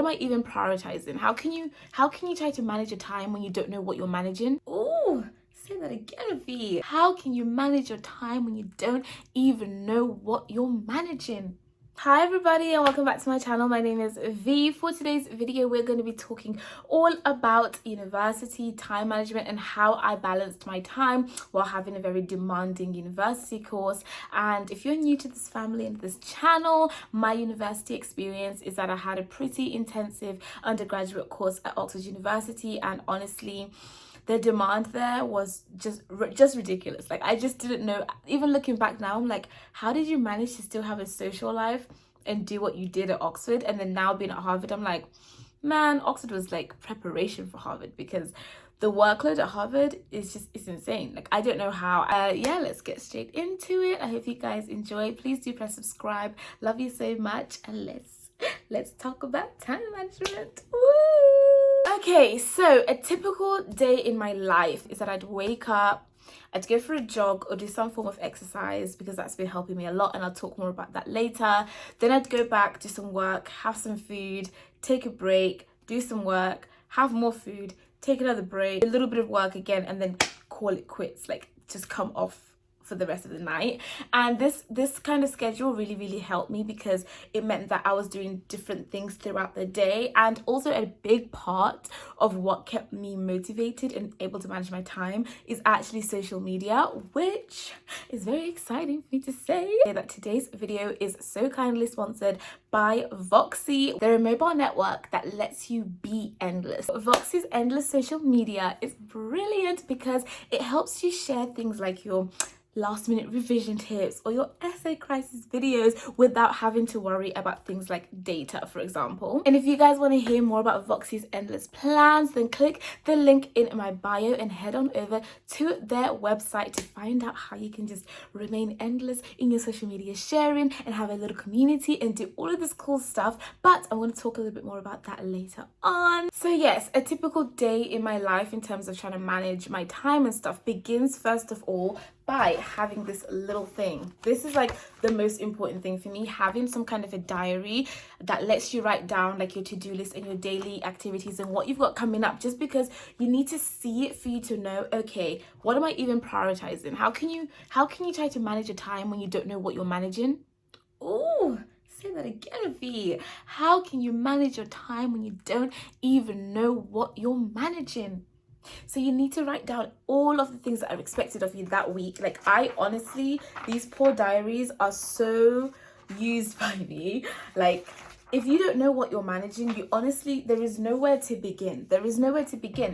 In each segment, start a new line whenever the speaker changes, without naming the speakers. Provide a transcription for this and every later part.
am I even prioritizing? How can you try to manage your time when you don't know what you're managing? Ooh, say that again, V. How can you manage your time when you don't even know what you're managing? Hi everybody and welcome back to my channel. My name is V. For today's video, we're going to be talking all about university time management and how I balanced my time while having a very demanding university course. And if you're new to this family and this channel, my university experience is that I had a pretty intensive undergraduate course at Oxford University, and honestly, the demand there was just ridiculous. Like, I just didn't know. Even looking back now, I'm like, how did you manage to still have a social life and do what you did at Oxford? And then now being at Harvard, I'm like, man, Oxford was like preparation for Harvard, because the workload at Harvard is it's insane. Like, I don't know how. Yeah, let's get straight into it. I hope you guys enjoy. Please do press subscribe. Love you so much, and let's talk about time management. Woo! Okay, so a typical day in my life is that I'd wake up, I'd go for a jog or do some form of exercise, because that's been helping me a lot, and I'll talk more about that later. Then I'd go back, do some work, have some food, take a break, do some work, have more food, take another break, a little bit of work again, and then call it quits, like just come off for the rest of the night. And this kind of schedule really helped me, because it meant that I was doing different things throughout the day. And also a big part of what kept me motivated and able to manage my time is actually social media, which is very exciting for me to say that today's video is so kindly sponsored by Voxy. They're a mobile network that lets you be endless. Voxy's endless social media is brilliant because it helps you share things like your last minute revision tips or your essay crisis videos without having to worry about things like data, for example. And if you guys want to hear more about Voxy's endless plans, then click the link in my bio and head on over to their website to find out how you can just remain endless in your social media sharing and have a little community and do all of this cool stuff. But I'm going to talk a little bit more about that later on. So yes, a typical day in my life in terms of trying to manage my time and stuff begins first of all by having this little thing. This is like the most important thing for me, having some kind of a diary that lets you write down like your to-do list and your daily activities and what you've got coming up, just because you need to see it for you to know, okay, what am I even prioritizing? How can you try to manage your time when you don't know what you're managing? Ooh, say that again, V. How can you manage your time when you don't even know what you're managing? So you need to write down all of the things that are expected of you that week. Like, I honestly, these poor diaries are so used by me. Like, if you don't know what you're managing, you honestly, there is nowhere to begin.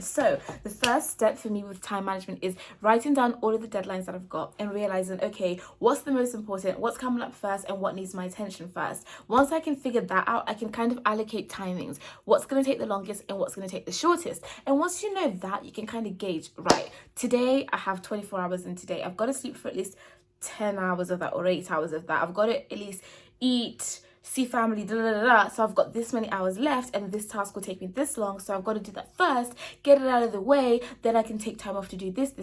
So the first step for me with time management is writing down all of the deadlines that I've got and realizing, okay, what's the most important, what's coming up first, and what needs my attention first. Once I can figure that out, I can kind of allocate timings, what's going to take the longest and what's going to take the shortest. And once you know that, you can kind of gauge, right, today I have 24 hours, and today I've got to sleep for at least 10 hours of that or 8 hours of that. I've got to at least eat, see family, so I've got this many hours left, and this task will take me this long, so I've got to do that first, get it out of the way, then I can take time off to do this.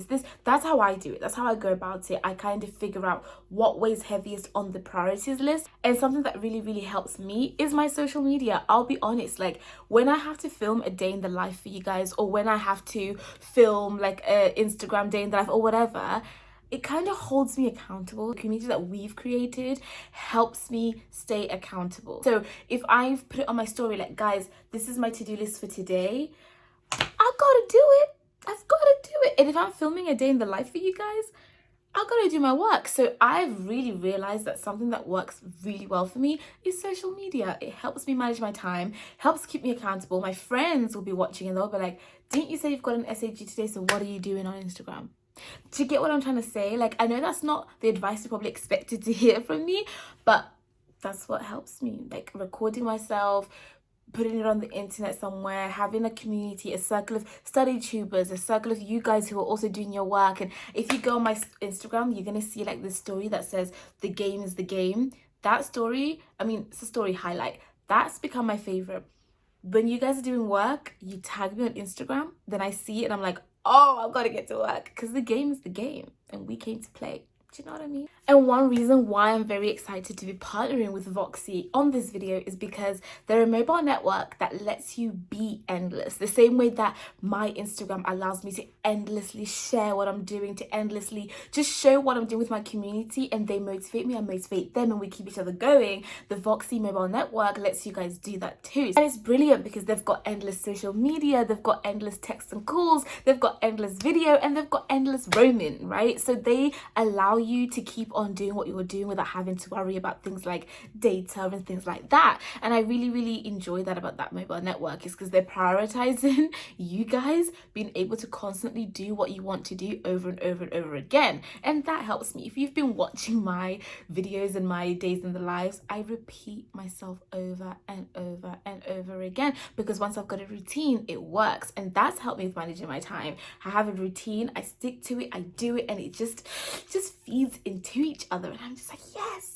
That's how I do it. That's how I go about it. I kind of figure out what weighs heaviest on the priorities list. And something that really helps me is my social media. I'll be honest, like, when I have to film a day in the life for you guys, or when I have to film like a Instagram day in the life or whatever, it kind of holds me accountable. The community that we've created helps me stay accountable. So if I've put it on my story, like, guys, this is my to-do list for today, I've got to do it. I've got to do it. And if I'm filming a day in the life for you guys, I've got to do my work. So I've really realized that something that works really well for me is social media. It helps me manage my time, helps keep me accountable. My friends will be watching and they'll be like, didn't you say you've got an essay due today? So what are you doing on Instagram? Do you get what I'm trying to say? Like, I know that's not the advice you probably expected to hear from me, but that's what helps me. Like, recording myself, putting it on the internet somewhere, having a community, a circle of study tubers, a circle of you guys who are also doing your work. And if you go on my Instagram, you're going to see like this story that says, the game is the game. That story, I mean, it's a story highlight. That's become my favorite. When you guys are doing work, you tag me on Instagram, then I see it and I'm like, oh, I've got to get to work, because the game is the game and we came to play. Do you know what I mean? And one reason why I'm very excited to be partnering with Voxy on this video is because they're a mobile network that lets you be endless. The same way that my Instagram allows me to endlessly share what I'm doing, to endlessly just show what I'm doing with my community, and they motivate me, I motivate them, and we keep each other going. The Voxy mobile network lets you guys do that too. And it's brilliant because they've got endless social media, they've got endless texts and calls, they've got endless video, and they've got endless roaming, right? So they allow you to keep on doing what you're doing without having to worry about things like data and things like that. And I really enjoy that about that mobile network, is because they're prioritizing you guys being able to constantly do what you want to do over and over and over again. And that helps me. If you've been watching my videos and my days in the lives, I repeat myself over and over and over again, because once I've got a routine, it works. And that's helped me with managing my time. I have a routine, I stick to it, I do it, and it just feeds into each other, and I'm just like, yes.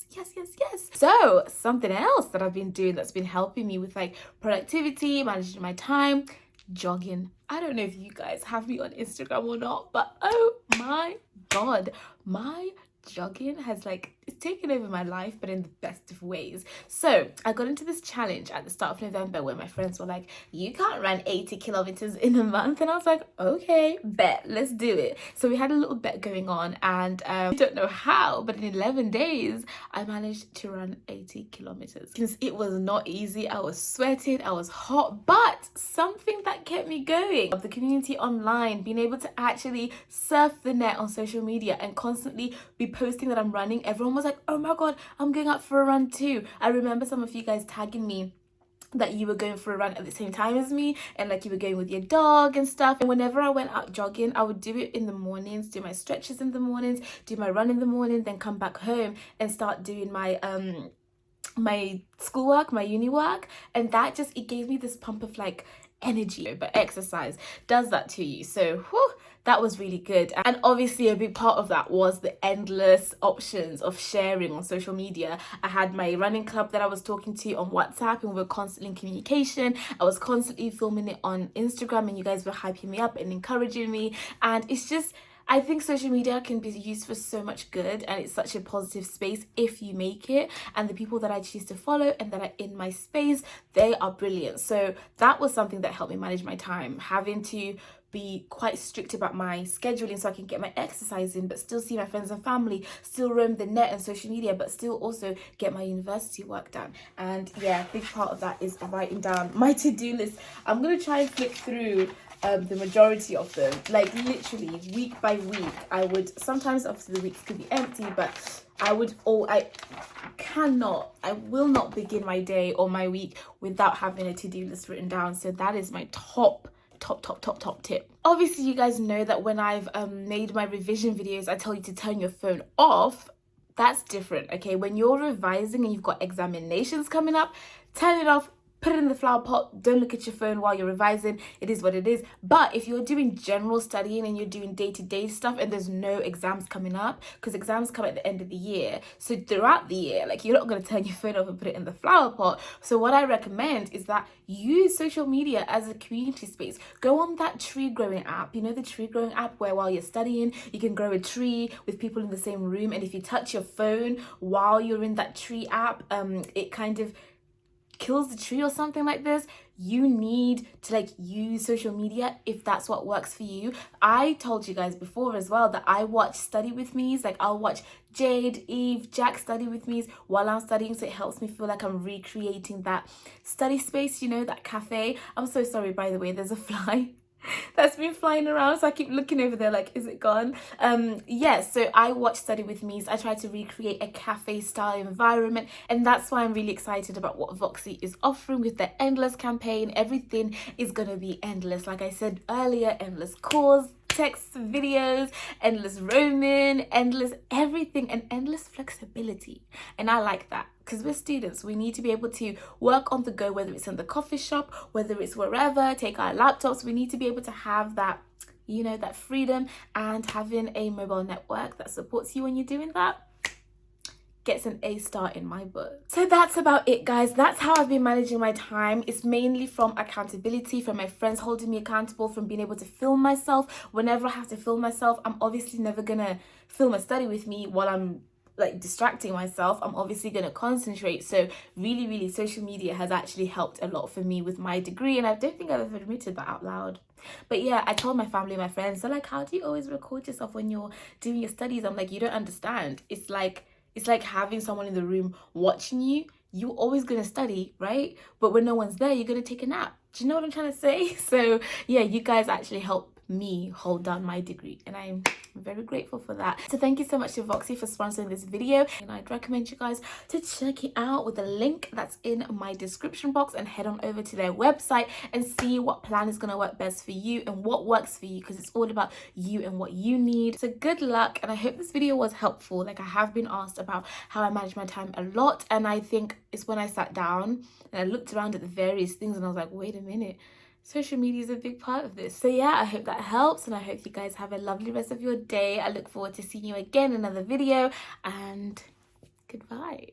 So something else that I've been doing that's been helping me with like productivity, managing my time, jogging. I don't know if you guys have me on Instagram or not, but oh my god, my jogging has like, it's taken over my life, but in the best of ways. So I got into this challenge at the start of November where my friends were like, you can't run 80 kilometers in a month, and I was like, okay, bet, let's do it. So we had a little bet going on, and I don't know how, but in 11 days I managed to run 80 kilometers. It was not easy, I was sweating, I was hot, but something that kept me going, the community online, being able to actually surf the net on social media and constantly be posting that I'm running. Everyone was like, oh my god, I'm going out for a run too. I remember some of you guys tagging me that you were going for a run at the same time as me, and like you were going with your dog and stuff. And whenever I went out jogging, I would do it in the mornings, do my stretches in the mornings, do my run in the morning, then come back home and start doing my my schoolwork, my uni work. And that just, it gave me this pump of like energy. But exercise does that to you, so whew, that was really good. And obviously a big part of that was the endless options of sharing on social media. I had my running club that I was talking to on WhatsApp, and we were constantly in communication. I was constantly filming it on Instagram, and you guys were hyping me up and encouraging me. And it's just, I think social media can be used for so much good, and it's such a positive space if you make it. And the people that I choose to follow and that are in my space, they are brilliant. So that was something that helped me manage my time, having to be quite strict about my scheduling so I can get my exercise in, but still see my friends and family, still roam the net and social media, but still also get my university work done. And yeah, a big part of that is writing down my to-do list. I'm gonna try and flick through the majority of them, like literally week by week. I would sometimes, obviously the weeks could be empty, but I will not begin my day or my week without having a to-do list written down. So that is my top tip. Obviously you guys know that when I've made my revision videos, I tell you to turn your phone off. That's different, okay? When you're revising and you've got examinations coming up, turn it off, put it in the flower pot, don't look at your phone while you're revising. It is what it is. But if you're doing general studying and you're doing day-to-day stuff and there's no exams coming up, because exams come at the end of the year, so throughout the year, like, you're not going to turn your phone off and put it in the flower pot. So what I recommend is that use social media as a community space. Go on that tree growing app, you know, the tree growing app where while you're studying you can grow a tree with people in the same room, and if you touch your phone while you're in that tree app, it kind of kills the tree or something like this. You need to like use social media if that's what works for you. I told you guys before as well that I watch study with me's, like I'll watch Jade, Eve, Jack study with me's while I'm studying, so it helps me feel like I'm recreating that study space, you know, that cafe. I'm so sorry, by the way, there's a fly that's been flying around, so I keep looking over there like, is it gone? So I watch study with me's. I try to recreate a cafe style environment, and that's why I'm really excited about what Voxy is offering with their endless campaign. Everything is gonna be endless, like I said earlier, endless calls, texts, videos, endless roaming, endless everything, and endless flexibility. And I like that, because we're students, we need to be able to work on the go, whether it's in the coffee shop, whether it's wherever, take our laptops. We need to be able to have that, you know, that freedom, and having a mobile network that supports you when you're doing that gets an A star in my book. So that's about it, guys. That's how I've been managing my time. It's mainly from accountability, from my friends holding me accountable, from being able to film myself whenever I have to film myself. I'm obviously never gonna film a study with me while I'm like distracting myself, I'm obviously going to concentrate. So really social media has actually helped a lot for me with my degree, and I don't think I've ever admitted that out loud. But yeah, I told my family, my friends, they're like, how do you always record yourself when you're doing your studies? I'm like, you don't understand. It's like having someone in the room watching you. You're always going to study, right? But when no one's there, you're going to take a nap. Do you know what I'm trying to say? So yeah, you guys actually help me hold down my degree, and I'm very grateful for that. So thank you so much to Voxy for sponsoring this video, and I'd recommend you guys to check it out with the link that's in my description box, and head on over to their website and see what plan is going to work best for you and what works for you, because it's all about you and what you need. So good luck, and I hope this video was helpful. Like, I have been asked about how I manage my time a lot, and I think it's when I sat down and I looked around at the various things and I was like, wait a minute, social media is a big part of this. So yeah, I hope that helps, and I hope you guys have a lovely rest of your day. I look forward to seeing you again in another video, and goodbye.